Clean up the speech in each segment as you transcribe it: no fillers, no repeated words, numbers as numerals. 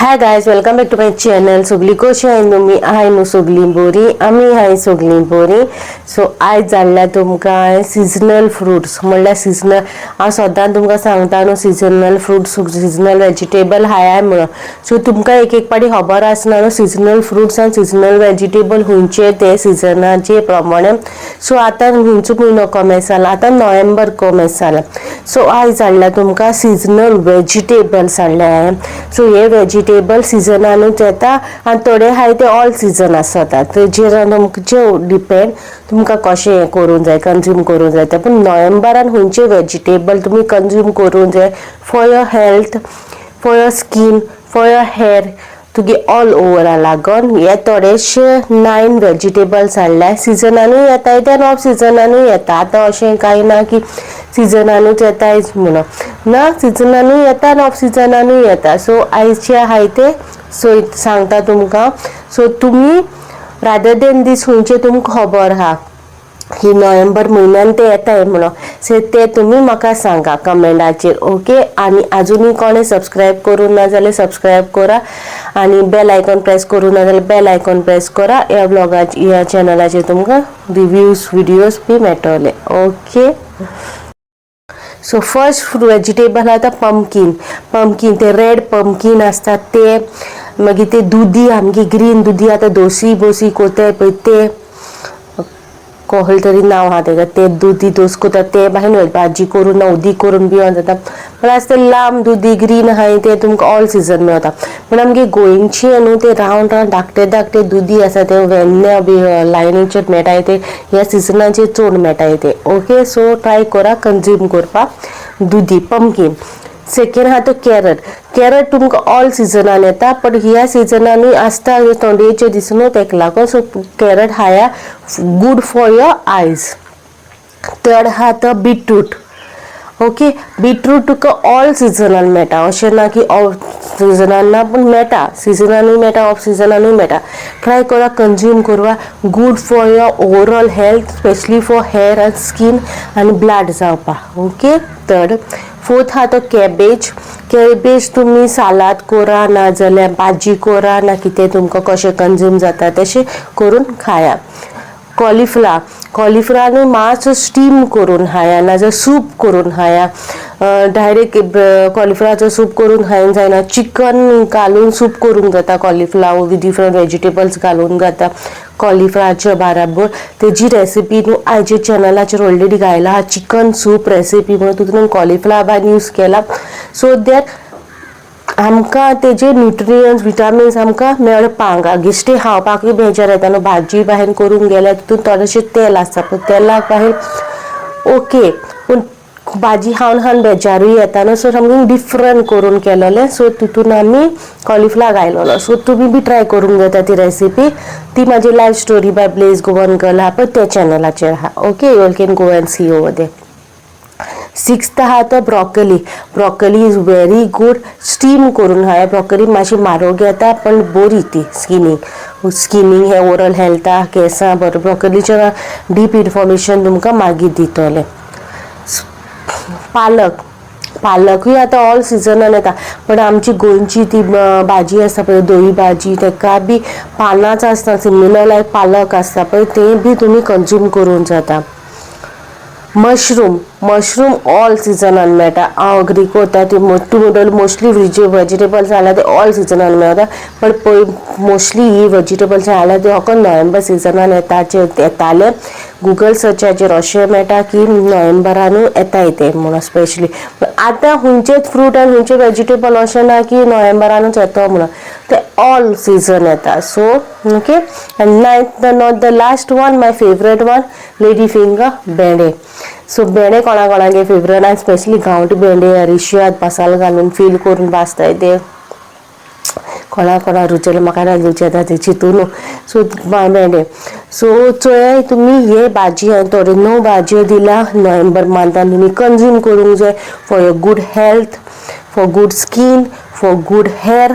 High guys, welcome back to my channel. सगळी कशी आहे तुमी? हाय न्हू सगळी बरी, आमी हाय सगळी बरी. सो आयज जाल्ल्या तुमकां सिजनल फ्रुट्स म्हणल्यार सिजनल. हांव सदां तुमकां सांगता न्हू सिजनल फ्रुट्स सिजनल वेजिटेबल हाय म्हणून. सो तुमकां एक एक पाटी खबर आसना न्हू सिजनल फ्रुट्स आनी सिजनल वेजिटेबल खंयचे ते सिजनाचे प्रमाणे. सो आतां खंयचो म्हयनो कमेस जाला, आतां नोव्हेंबर कमेस जाला. सो आयज जाल्ल्या तुमकां सिजनल वेजिटेबल्स हाडले हांवें. सो हे वेजिटेबल सिजनानूच येता आनी थोडे हाय ते ऑल सिजन आसता. तेजेर तुमचें डिपेंड तुमकां कशें हें करूंक जाय, कंज्यूम करूंक जाय ते. पूण नोव्हेंबरान खंयचे वेजिटेबल तुमी कंज्यूम करूंक जाय for your health, for your skin, for your hair, तुगे ऑल ओवरा लागून हे थोडेशे 9 वेजिटेबल्स हाडल्या. सिजनानूय येता ते आनी ऑफ सिजनानूय येता. आतां अशें कांय ना की सिजनानूच येतायच म्हणून ना, सिजनानूय येता आनी ऑफ सिजनानूय येता. सो आयचे हाय ते सो सांगता तुमकां. सो तुमी रादर देन दीस खंयचे तुमकां खबर आहा की नोव्हेंबर म्हयन्यान ते येताय म्हणून, सो ते तुमी म्हाका सांगा कमेंटाचेर. ओके. आनी आजुनूय कोणें सबस्क्रायब करूं ना जाल्यार सबस्क्रायब करा आनी बेल आयकॉन प्रेस करूं ना जाल्यार बेल आयकॉन प्रेस करा. ह्या ब्लॉगाचेर, ह्या चॅनलाचेर तुमकां रिव्ह्यूज विडियोज बी मेळटले. ओके. सो फर्स्ट वेजिटेबल आहा तो पंपकीन ते रेड पंपकीन आसता ते. मागीर ते दुदी आमगे ग्रीन दुदी आतां दोसी बोसी कोताय पळय ते, कहले तरी नांव आहा तेका, ते दुदी दोस कोता ते भायर भाजी करून ना उदी करून बी जाता. पण आतां ते लांब दुदी ग्रीन आहाय ते तुमकां ऑल सिजन मेळटा. पूण आमगे गोंयचे न्हू ते रावंड रावंड धाकटे धाकटे दुदी आसा ते वेन्या बी लायनीचेर मेळटाय ते ह्या सिजनाचेर चड मेळटाय ते. ओके. सो ट्राय करा कंज्यूम करपाक दुदी पंपकीन. सेकेंड आहा तो कॅरट तुमकां ऑल सिजनान येता, बट ह्या सिजनानूय आसता थंडेचे दीस न्हू तेका लागून. सो कॅरट हाया good for your eyes. Third आहा तो बीटरूट. ओके. बीटरूट तुका ऑल सिजनान मेळटा, अशें ना की ऑफ सिजनान ना, पूण मेळटा सिजनानूय मेळटा ऑफ सिजनानूय मेळटा. ट्राय करा कंज्यूम करवा. Good for your overall health, specially for hair end skin आनी ब्लड जावपाक. ओके. थर्ड. फोर्थ आहा तो कॅबेज तुमी सालाद करा ना जाल्यार भाजी करा ना कितें तुमकां कशें कंज्यूम जाता तशें करून खाया. कॉलीफ्लावरूय मातसो स्टीम करून खाया ना जाल्यार सूप करून खाया. डायरेक्ट कॉलीफ्लावरचो सूप करून खायन जायना, चिकन घालून सूप करूंक जाता. कॉलीफ्लावर विथ डिफरंट वेजिटेबल्स घालून जाता कॉलीफ्लावरच्या बाराबर. तेजी रेसिपी न्हू आयच्या चॅनलाचेर ऑलरेडी घायला आहा, चिकन सूप रेसिपी म्हणून. तितून कॉलीफ्लावर यूज केला सो दॅट आमकां तेजे न्यूट्रियन्स विटामिन्स आमकां मेळपाक. बेश्टे खावपाकूय बेजार येता न्हू, भाजी भायर करूंक गेल्यार तितून थोडेशें तेल आसता पूण तेलाक भायर ओके, पूण भाजी खावन खावन बेजारूय येता न्हू. सो सामकें डिफरंट करून केलेलें. सो तितून आमी कॉलीफ्लावर घायलेलो. सो तुमी बी ट्राय करूंक जाता ती रेसिपी. ती म्हाजी life story by blaze Goan girl आहा पळय त्या चॅनलाचेर आहा. Okay. You can go and see over there. Sixth आहा तो broccoli is very good. Steam करून खाया. ब्रॉकली मातशी म्हारग येता पण बरी ती स्किनींग हे ओरल हेल्था केंसां बरें. ब्रॉकलीचें डीप इन्फॉर्मेशन तुमकां मागीर दितलें. पालकूय आतां ऑल सिजनान येता, पण आमची गोंयची ती भाजी आसता पळय धवी भाजी तेका बी पानांच आसता सिमिलर लायक पालक आसता पळय ते बी तुमी कंज्यूम करूंक जाता. मशरूम ऑल सिजनान मेळटा. हांव अग्री करता. ती मोस्टली वेजिटेबल्स जाल्यार ते ऑल सिजनान मेळटा, बट पळय मोस्टली ही वेजिटेबल्स जाल्यार ते फकत नोव्हेंबर सिजनान येताले. गुगल सर्चाचेर अशें मेळटा की नोव्हेंबरानूय येताय ते म्हणून स्पेशली. आतां खंयचेच फ्रूट आनी खंयचे वेजिटेबल अशें ना की नोव्हेंबरानूच येता म्हणून, ते ऑल सिजन येता. So okay. And ninth not the last one, my favourite one, lady finger भेंडे. सो भेंडे कोणागे फेवरेट आनी स्पेशली गांवठी भेंडे रिश्यात मसालो घालून फील करून भाजताय ते कोणा रुचले म्हाका रुची येता ती चिंतून. सो भेंडे. सो चोय तुमी हे भाजी थोडे 9 भाजयो दिला नोव्हेंबर मंथान तुमी कंज्यूम करूंक जाय for your good health, for good skin, for good hair.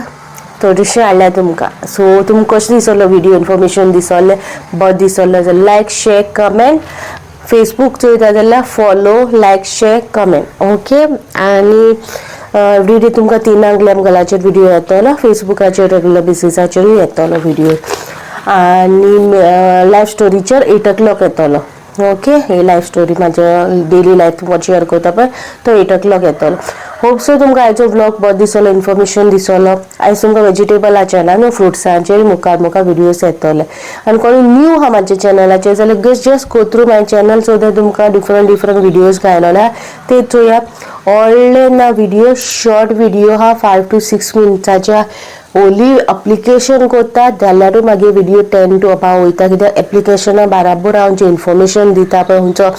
थोडेशें हाडल्या तुमकां. सो तुमकां कशें दिसलो व्हिडिओ, इन्फॉर्मेशन दिसलें बरें दिसलें जाल्यार लायक शेअर कमेंट. फेसबूक चोयता जाल्यार फॉलो, लायक, शेअर, कमेंट. ओके. आनी एवरीडे तुमकां 3 लॅमगलाचेर व्हिडिओ येतलो, फेसबुकाचेर रेग्युलर बेसिसाचेरूय येतलो व्हिडिओ, आनी लायफ स्टोरीचेर 8 o'clock येतलो. ओके, हे लायफ स्टोरी म्हाजे डेली लायफ तुमकां शेअर करता पळय तो 8 o'clock येतलो. होप सो तुमकां आयचो व्लॉग बरो दिसलो, इन्फॉर्मेशन दिसलो. आयज तुमकां वेजिटेबलाचेर न्हू फ्रुट्सांचेर मुखार व्हिडिओज येतले. आनी कोणी न्यू आहा म्हाज्या चॅनलाचेर जाल्यार just go through my channel so that तुमकां डिफरंट व्हिडिओज घायलोले ते चोया. व्हडले ना व्हिडिओ, शॉर्ट व्हिडिओ आहा 5 to 6 मिनटाच्या. ओली अप्लिकेशन करता जाल्यारूय मागीर व्हिडिओ 10 to about वयता, कित्याक एप्लिकेशना बराबर हांव इन्फॉर्मेशन दिता पळय, खंयचो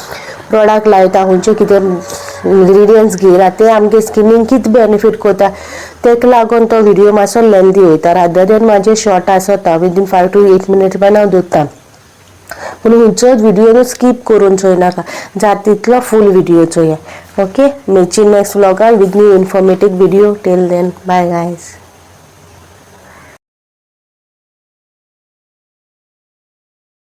प्रोडक्ट लायता, खंयचे कितें इन्ग्रिडियंट्स घेयला ते आमगे स्किनीक कितें बेनिफीट करता, तेका लागून तो व्हिडिओ मातसो लेंथी वयता. रादर दॅन म्हाजे शॉर्ट आसता विदीन 5 to 8 minutes पण हांव दोत्ता. पूण खंयचोच व्हिडिओ स्कीप करून चोयनाका, जाता तितलो फूल व्हिडिओ चोया. ओके, मेची नेक्स्ट व्लॉगान with new informative video. Till then, bye guys.